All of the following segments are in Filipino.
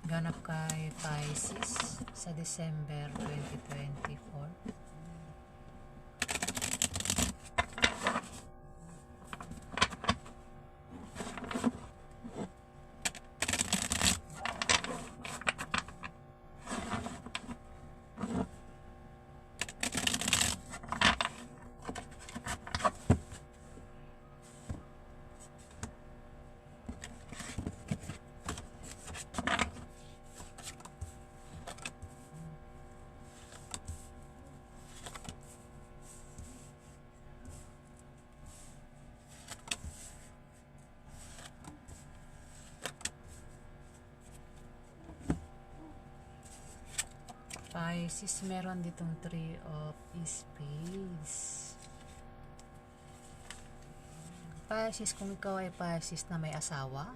Ganap kay Pisces sa December 2024. Pisces, meron ditong 3 of Spades. Pisces, kung ikaw ay Pisces na may asawa,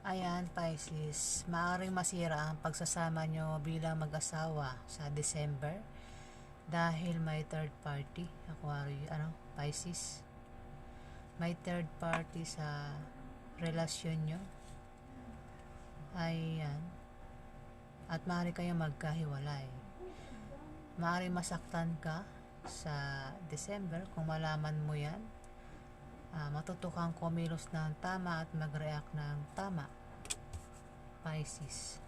ayan Pisces, maaaring masira ang pagsasama nyo bilang mag-asawa sa December dahil may third party. Pisces, may third party sa relasyon nyo. Ayan. At maaari kayong magkahiwalay. Maaari masaktan ka sa December kung malaman mo yan. Matuto kang kumilos ng tama at mag-react ng tama. Pisces.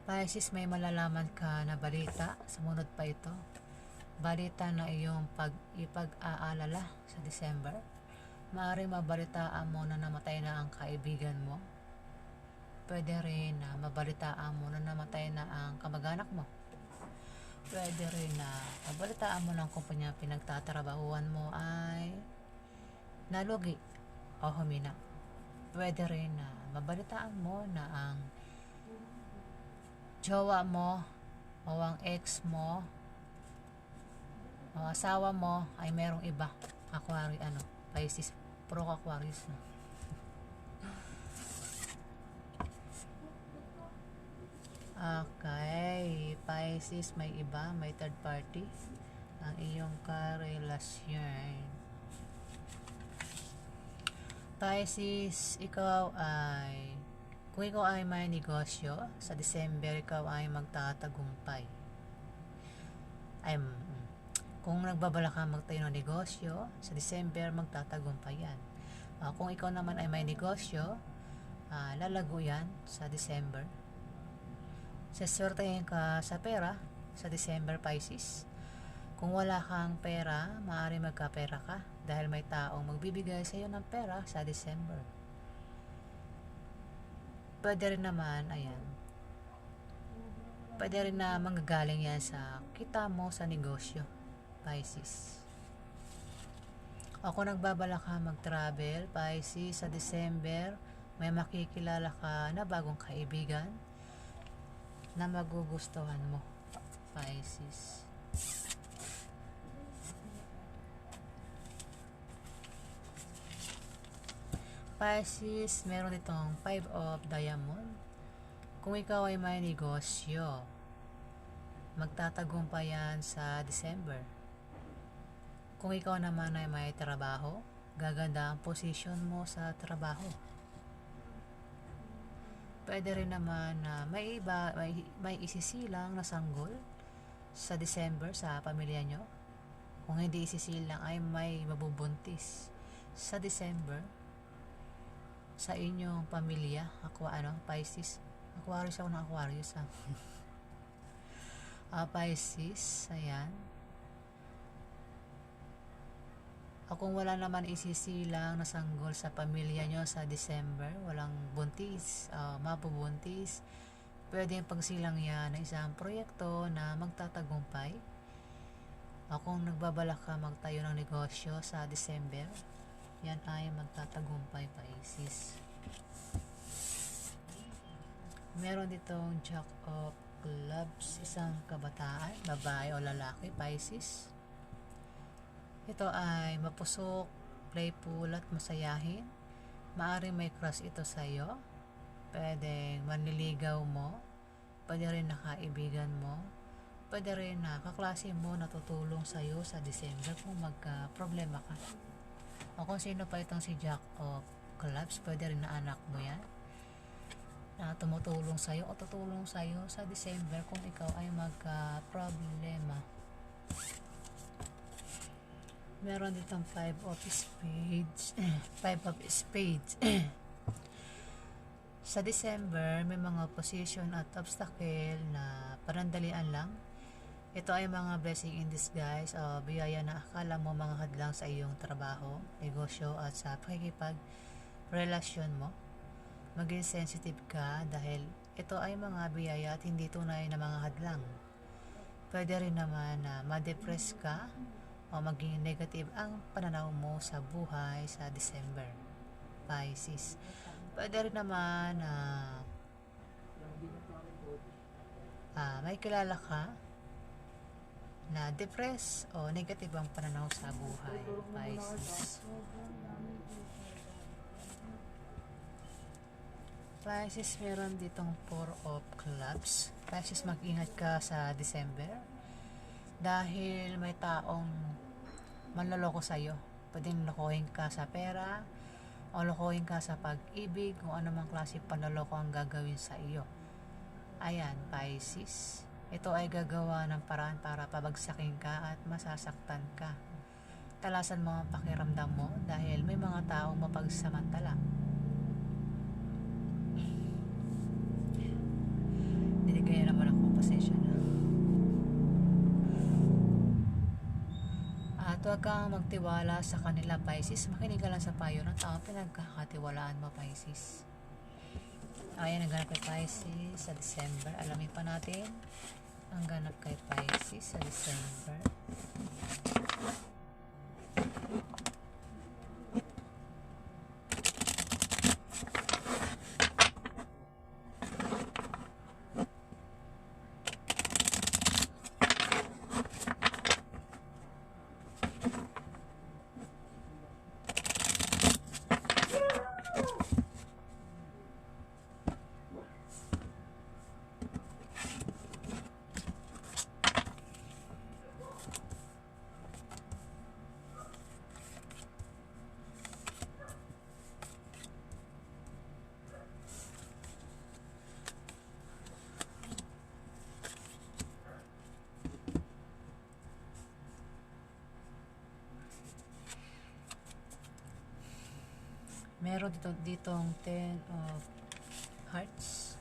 Pisces, may malalaman ka na balita. Sumunod pa ito. Balita na iyong ipag-aalala sa December. Maaari mabalitaan mo na namatay na ang kaibigan mo. Pwede rin na mabalitaan mo na namatay na ang kamag-anak mo. Pwede rin na mabalitaan mo ng kumpanya pinagtatrabahuan mo ay nalugi o humina. Pwede rin na mabalitaan mo na ang jowa mo o ang ex mo o asawa mo ay merong iba. Pisces, pro Aquarius no? Okay, Pisces, may iba, may third party ang iyong karelasyon. Pisces, kung ikaw ay may negosyo, sa December ikaw ay magtatagumpay. Kung nagbabala ka magtayo ng negosyo, sa December magtatagumpay yan. Kung ikaw naman ay may negosyo, lalago yan sa December. Saswertehin ka sa pera sa December, Pisces. Kung wala kang pera, maaari magkapera ka dahil may taong magbibigay sa iyo ng pera sa December. Pwede rin naman, pwede rin na manggagaling yan sa kita mo sa negosyo, Pisces. Kung nagbabala ka mag-travel, Pisces, sa December, may makikilala ka na bagong kaibigan na magugustuhan mo, Pisces. Pisces, meron itong 5 of Diamond. Kung ikaw ay may negosyo, magtatagumpay yan sa December. Kung ikaw naman ay may trabaho, gaganda ang posisyon mo sa trabaho. Pwede rin naman na may isisilang na sanggol sa December sa pamilya nyo. Kung hindi isisilang ay may mabubuntis sa December sa inyong pamilya. Pisces. Aquarius ako ng Aquarius Pisces, ayan. Kung wala naman isisilang na sanggol sa pamilya nyo sa December, walang buntis, mabubuntis, pwede yung pagsilang yan na isang proyekto na magtatagumpay. Kung nagbabalak ka magtayo ng negosyo sa December, yan ay magtatagumpay, Pisces. Meron ditong Jack of Clubs, isang kabataan, babae o lalaki, Pisces. Ito ay mapusok, playful at masayahin. Maaring may crush ito sa iyo. Pwede manliligaw mo. Pwede rin na kaibigan mo. Pwede rin na kaklase mo na tutulong sa iyo sa December kung magka-problema ka. Kung sino pa itong si Jack of Clubs, pwede rin na anak mo yan na tumutulong sa'yo o tutulong sa'yo sa December kung ikaw ay magka-problema. Meron ditong 5 of Spades. 5 of Spades. Sa December, may mga opposition at obstacle na panandalian lang. Ito ay mga blessing in disguise o biyaya na akala mo mga hadlang sa iyong trabaho, negosyo at sa pakikipag-relasyon mo. Maging sensitive ka dahil ito ay mga biyaya at hindi tunay na mga hadlang. Pwede rin naman na ma-depress ka o maging negative ang pananaw mo sa buhay sa December, Pisces. Pwede rin naman na may kilala ka na depressed o negative ang pananaw sa buhay, Pisces. Pisces, meron ditong 4 of Clubs. Pisces, mag-ingat ka sa December dahil may taong manloloko sa'yo. Pwedeng lokohin ka sa pera o lokohin ka sa pag-ibig kung anumang klase panloloko ang gagawin sa iyo. Ayan, Pisces. Ito ay gagawa ng paraan para pabagsakin ka at masasaktan ka. Talasan mo ang pakiramdam mo dahil may mga taong mapagsamantala. Niligaya naman ako, pasensya na. At huwag kang magtiwala sa kanila, Pisces. Makinig ka lang sa payo ng taong pinagkakatiwalaan mo, Pisces. Ayan, ang ganap kay Pisces sa December. Alamin pa natin ang ganap kay Pisces sa December. Meron ditong 10 of Hearts.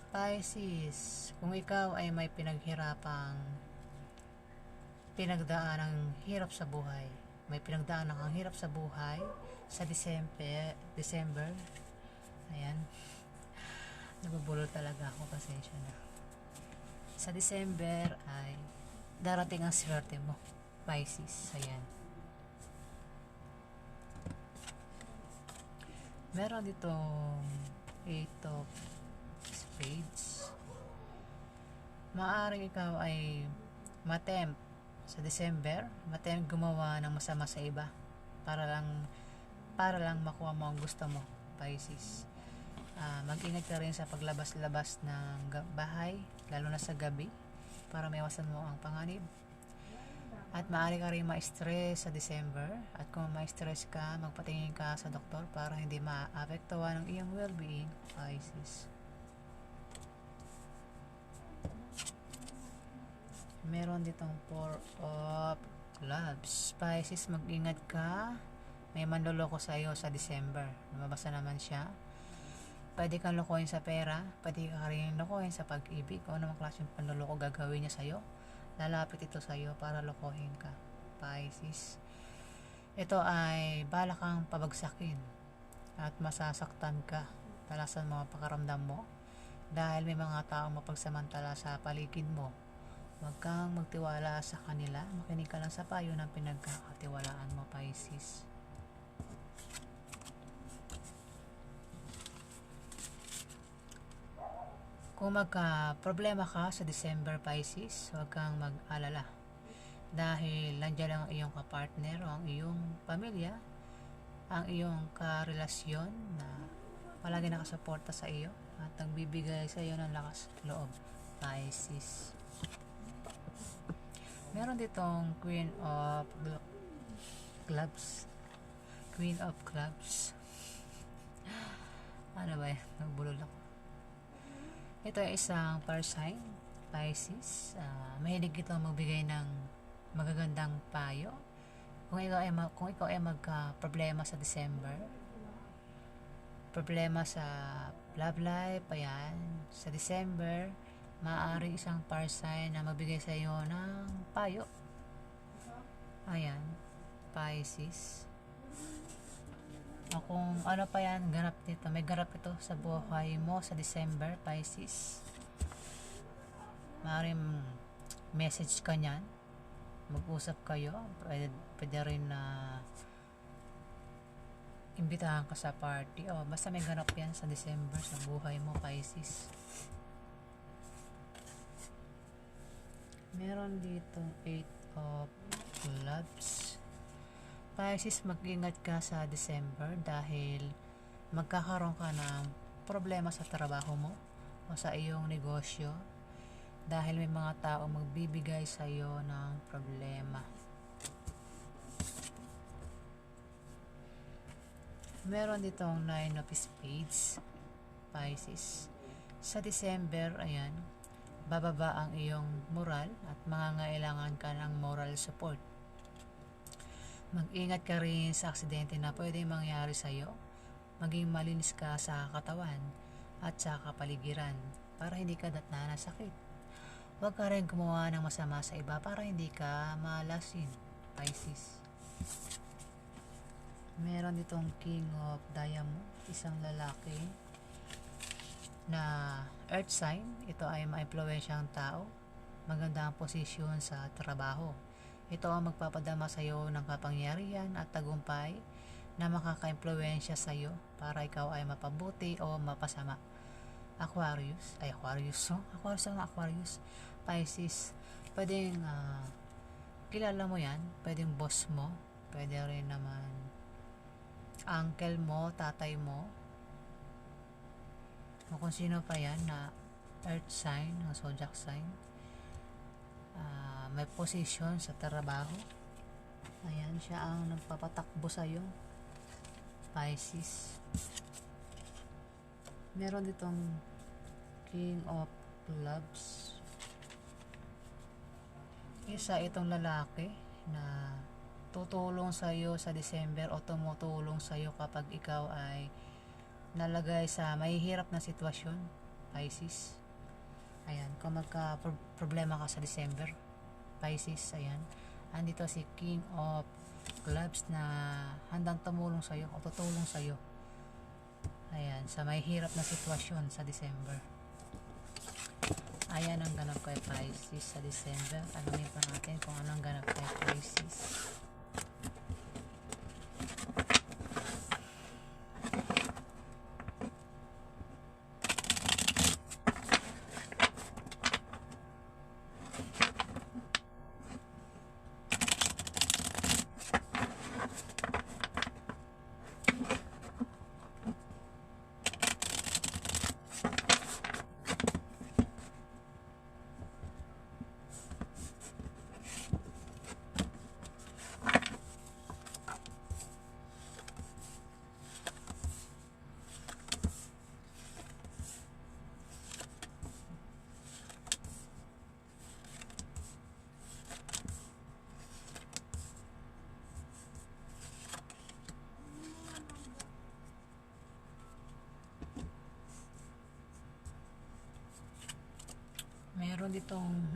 Pisces, kung ikaw ay may pinagdaan ng hirap sa buhay, may pinagdaan ng hirap sa buhay sa December, ayan, nabubulol talaga ako, pasensya na. Sa December ay darating ang swerte mo, Pisces. Ayan. Meron ditong 8 of Spades. Maaring ikaw ay matempt sa December, matempt gumawa ng masama sa iba para lang makuha mo ang gusto mo, Pisces. Mag-ingat ka rin sa paglabas-labas ng bahay, lalo na sa gabi, para maiwasan mo ang panganib. At maaari ka rin ma-stress sa December, at kung ma-stress ka, magpatingin ka sa doktor para hindi maapektuhan ang iyong well-being, Pisces. Meron ditong 4 of Clubs. Pisces, mag-ingat ka, may manloloko sa iyo sa December. Namabasa naman siya. Pwede kang lokohin sa pera, pwede ka rin lokohin sa pag-ibig. Kung anong klaseng panloloko gagawin niya sa iyo, lalapit ito sa iyo para lokohin ka, Pisces. Ito ay balak kang pabagsakin at masasaktan ka. Talasan mo ang pakaramdam mo dahil may mga taong mapagsamantala sa paligid mo. Huwag kang magtiwala sa kanila. Makinig ka lang sa payo ng pinagkakatiwalaan mo, Pisces. Kung magka-problema ka sa December, Pisces, huwag kang mag-alala. Dahil nandiyan lang ang iyong kapartner o ang iyong pamilya, ang iyong karelasyon na palagi nakasuporta sa iyo at nagbibigay sa iyo ng lakas loob, Pisces. Meron ditong Queen of Clubs. ayan, nagbulol ako. Ito ay isang fire sign, Pisces. Mahilig ito magbigay ng magagandang payo. Kung ikaw ay magka-problema sa December, problema sa love life, ayan, sa December, maaaring isang fire sign na magbigay sa iyo ng payo. Ayan, Pisces. O kung ano pa yan, ganap dito. May ganap ito sa buhay mo sa December, Pisces. Maaaring message ka niyan. Mag-usap kayo. Pwede rin na imbitahan ka sa party. O, basta may ganap yan sa December sa buhay mo, Pisces. Meron dito 8 of Clubs. Pisces, mag-ingat ka sa December dahil magkakaroon ka ng problema sa trabaho mo o sa iyong negosyo dahil may mga tao magbibigay sa iyo ng problema. Meron ditong 9 of Spades, Pisces. Sa December, ayan, bababa ang iyong moral at mangangailangan ka ng moral support. Mag-ingat ka rin sa aksidente na pwedeng mangyari sa iyo. Maging malinis ka sa katawan at sa kapaligiran para hindi ka datna ng sakit. Huwag ka rin gumawa ng masama sa iba para hindi ka malasin, Pisces. Meron ditong King of Diamond, isang lalaki na earth sign. Ito ay ma-impluwensyang tao. Maganda ang posisyon sa trabaho. Ito ang magpapadama sa iyo ng kapangyarihan at tagumpay na makaka-impluwensya sa iyo para ikaw ay mapabuti o mapasama. Aquarius, Pisces, pwedeng kilala mo yan, pwedeng boss mo, pwede rin naman uncle mo, tatay mo, o kung sino pa yan na earth sign o zodiac sign. May posisyon sa trabaho. Ayan, siya ang nagpapatakbo sa iyo, Pisces. Meron ditong King of Clubs. Isa itong lalaki na tutulong sa iyo sa December o tumutulong sa iyo kapag ikaw ay nalagay sa mahihirap na sitwasyon, Pisces. Ayan, kung magka-problema ka sa December, Pisces, ayan. Andito si King of Clubs na handang tumulong sa iyo o tutulong sa iyo. Ayan, sa mahihirap na sitwasyon sa December. Ayan ang ganap kay Pisces sa December. Alamin pa natin kung anong ganap kay Pisces. Meron ditong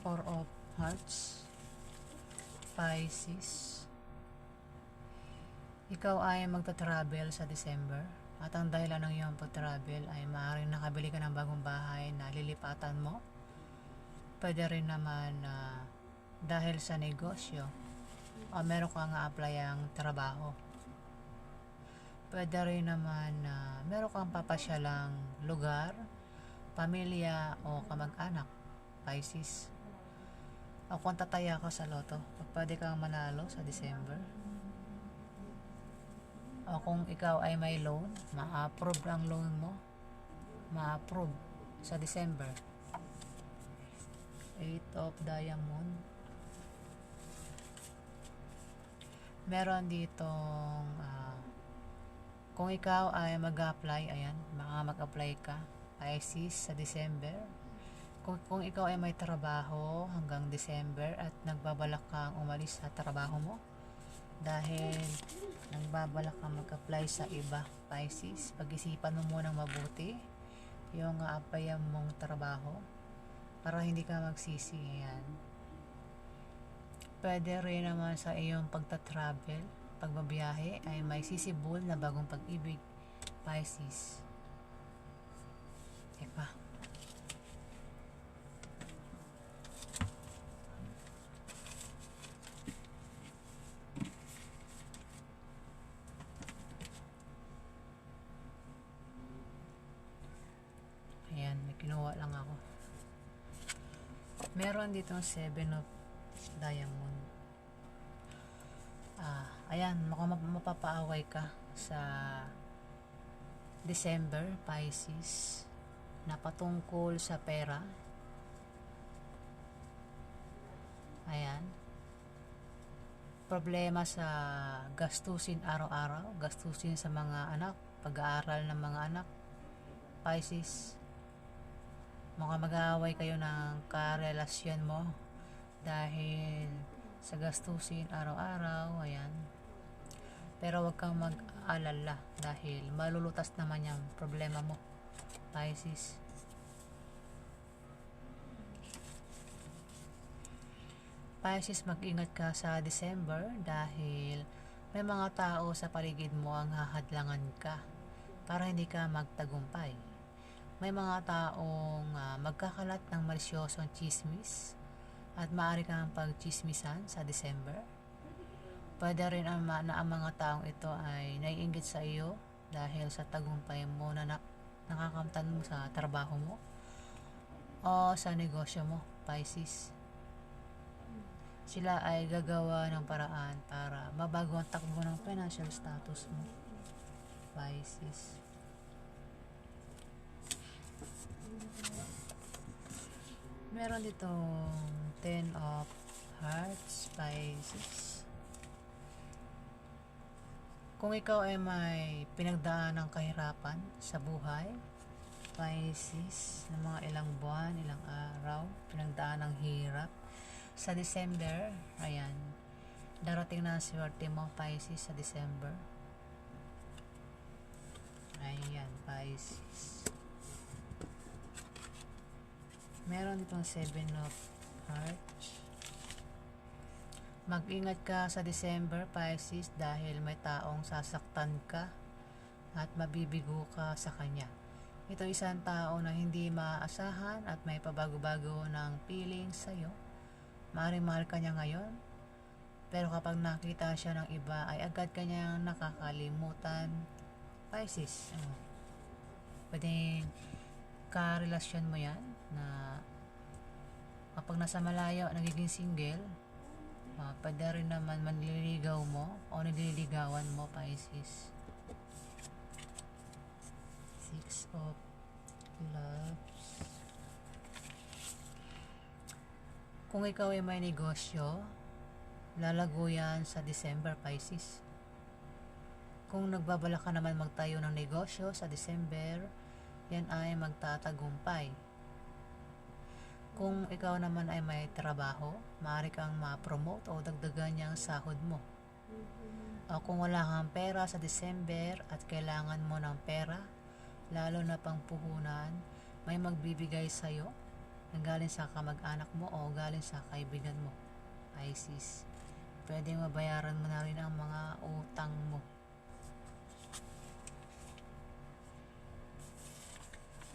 Four of Hearts, Pisces. Ikaw ay magta-travel sa December at ang dahilan ng iyong pag-travel ay maaaring nakabili ka ng bagong bahay na lilipatan mo. Pwede rin naman dahil sa negosyo o meron kang apply ang trabaho. Pwede rin naman meron kang papasyalang lugar, pamilya o kamag-anak, Pisces. O kung tataya ka sa loto, pwede kang manalo sa December. O kung ikaw ay may loan, ma-approve ang loan mo, ma-approve sa December. 8 of Diamond. Meron ditong Kung ikaw ay mag-apply, ayan, mag-apply ka, Pisces, sa December. Kung ikaw ay may trabaho hanggang December at nagbabalak kang umalis sa trabaho mo, dahil nagbabalak kang mag-apply sa iba, Pisces, pag-isipan mo munang mabuti yung applyan mong trabaho para hindi ka magsisi. Ayan. Pwede rin naman sa iyong pagta-travel, pagbabiyahe ay may sisibol na bagong pag-ibig, Pisces. Teka. Ayan, may kinuha lang ako. Meron ditong 7 of Diamond. Ayan, mapapaaway ka sa December, Pisces, na patungkol sa pera. Ayan. Problema sa gastusin araw-araw, gastusin sa mga anak, pag-aaral ng mga anak, Pisces. Mukhang mag-aaway kayo ng karelasyon mo dahil sa gastusin araw-araw. Ayan. Pero wag kang mag-alala dahil malulutas naman yung problema mo, Pisces. Pisces, mag-ingat ka sa December dahil may mga tao sa paligid mo ang hahadlangan ka para hindi ka magtagumpay. May mga taong magkakalat ng malisyosong chismis at maaari kang pagchismisan sa December. Pwede rin na ang mga taong ito ay naiinggit sa iyo dahil sa tagumpay mo na nakakamtan mo sa trabaho mo o sa negosyo mo, Pisces. Sila ay gagawa ng paraan para mabago ang takbo ng financial status mo, Pisces. Meron ditong 10 of Hearts, Pisces. Kung ikaw ay may pinagdaan ng kahirapan sa buhay, Pisces, ng mga ilang buwan, ilang araw, pinagdaan ng hirap, sa December, ayan, darating na ang swerte mo, Pisces, sa December. Ayan, Pisces. Meron ditong 7 of Hearts. Mag-ingat ka sa December, Pisces, dahil may taong sasaktan ka at mabibigo ka sa kanya. Ito isang tao na hindi maaasahan at may pabago-bago ng feelings sa'yo. Maaaring mahal ka niya ngayon, pero kapag nakita siya ng iba ay agad kanyang nakakalimutan, Pisces. Pwedeng karelasyon mo yan na kapag nasa malayo nagiging single. Pwede rin naman manliligaw mo o nililigawan mo, Pisces. 6 of Cups. Kung ikaw ay may negosyo, lalago yan sa December, Pisces. Kung nagbabalak ka naman magtayo ng negosyo sa December, yan ay magtatagumpay. Kung ikaw naman ay may trabaho, maaari kang ma-promote o dagdagan niyang sahod mo. O kung wala kang pera sa December at kailangan mo ng pera, lalo na pang puhunan, may magbibigay sa'yo na galing sa kamag-anak mo o galing sa kaibigan mo, Pisces. Pwedeng mabayaran mo na rin ang mga utang mo.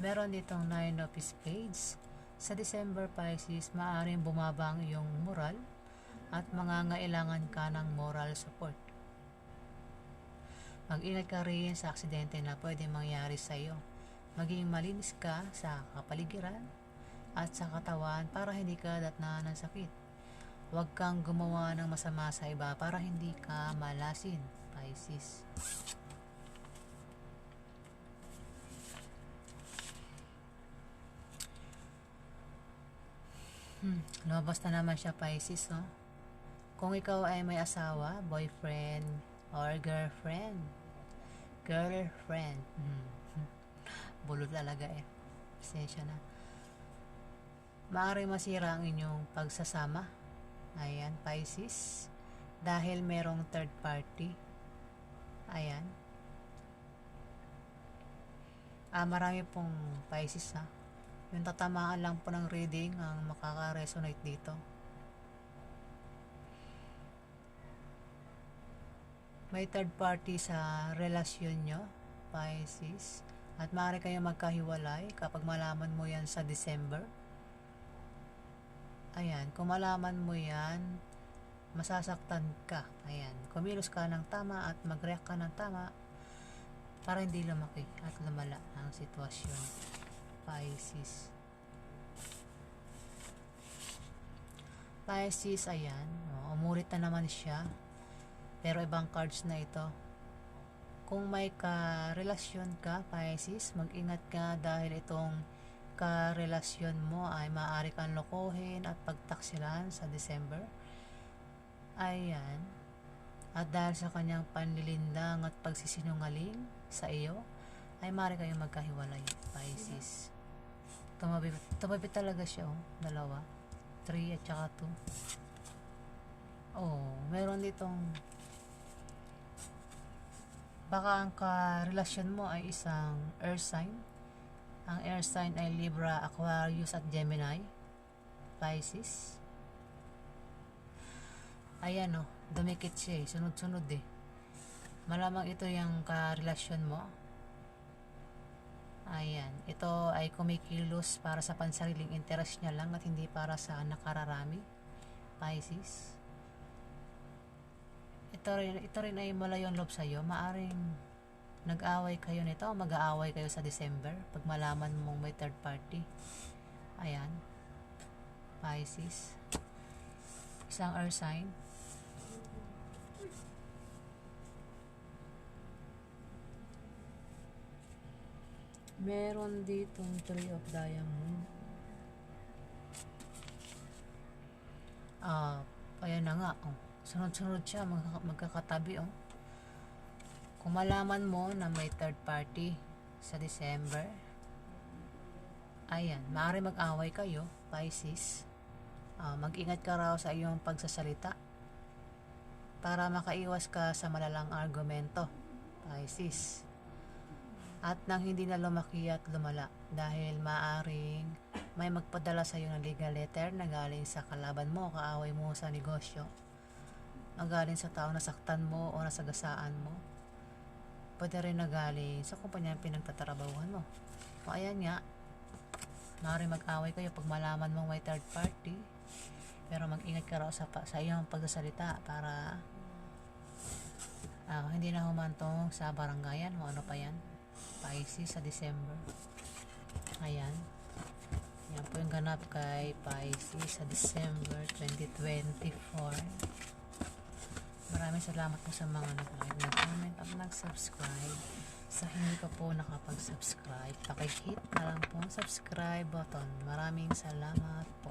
Meron ditong 9 of Spades. Sa December, Pisces, maaaring bumaba ang iyong moral at mangangailangan ka ng moral support. Mag-ingat ka rin sa aksidente na pwede mangyari sa iyo. Maging malinis ka sa kapaligiran at sa katawan para hindi ka datnan ng sakit. Huwag kang gumawa ng masama sa iba para hindi ka malasin, Pisces. Lumabas na naman siya, Pisces, no? Kung ikaw ay may asawa, boyfriend, or girlfriend, girlfriend. Bulol talaga eh. Pasensya na. Maaari masira ang inyong pagsasama. Ayan, Pisces. Dahil merong third party. Ayan. Marami pong Pisces ha. Yung tatamaan lang po ng reading ang makaka-resonate dito. May third party sa relasyon nyo, Pisces. At maaari kayong magkahiwalay kapag malaman mo yan sa December. Ayan, kung malaman mo yan, masasaktan ka. Ayan, kumilos ka ng tama at mag-react ka ng tama para hindi lumaki at lumala ang sitwasyon, Pisces. Pisces, ayan, umulit na naman siya. Pero ibang cards na ito. Kung may karelasyon ka, Pisces, mag-ingat ka dahil itong karelasyon mo ay maaari kang lokohin at pagtaksilan sa December. Ayan. At dahil sa kanyang panlilindang at pagsisinungaling sa iyo, ay maaari kayong magkahiwalay, Pisces. Tumabi talaga siya, dalawa. 3 at saka 2. Meron ditong baka ang karelasyon mo ay isang earth sign. Ang air sign ay Libra, Aquarius at Gemini, Pisces. Ayan dumikit siya sunod-sunod eh. Malamang ito yung karelasyon mo. Ayan, ito ay kumikilos para sa pansariling interest niya lang at hindi para sa nakararami, Pisces. Ito rin ay malayong loob sa'yo. Maaring nag-away kayo nito o mag-aaway kayo sa December pag malaman mong may third party. Ayan, Pisces. Isang earth sign. Meron ditong 3 of diamond. Ayan na nga. Sunod-sunod siya, magkakatabi. Kung malaman mo na may third party sa December, ayan, maaari mag-away kayo, Pisces. Mag-ingat ka raw sa iyong pagsasalita para makaiwas ka sa malalang argumento, Pisces. At nang hindi na lumaki at lumala dahil maaring may magpadala sa iyo ng legal letter na galing sa kalaban mo, kaaway mo sa negosyo, na galing sa tao na saktan mo o nasagasaan mo. Pwede rin na galing sa kumpanya yung pinagtatrabahuhan mo. Ayan nga, maaari mag-away kayo pag malaman mong may third party, pero mag-ingat ka raw sa iyong pagsasalita para hindi na humantong sa barangayan o ano pa yan, Pisces, sa December. Ayan, yan po yung ganap kay Pisces sa December 2024. Maraming salamat po sa mga nag-like, nag-comment at nag-subscribe. Sa hindi pa po nakapag-subscribe, pakihit na lang po ang subscribe button. Maraming salamat po.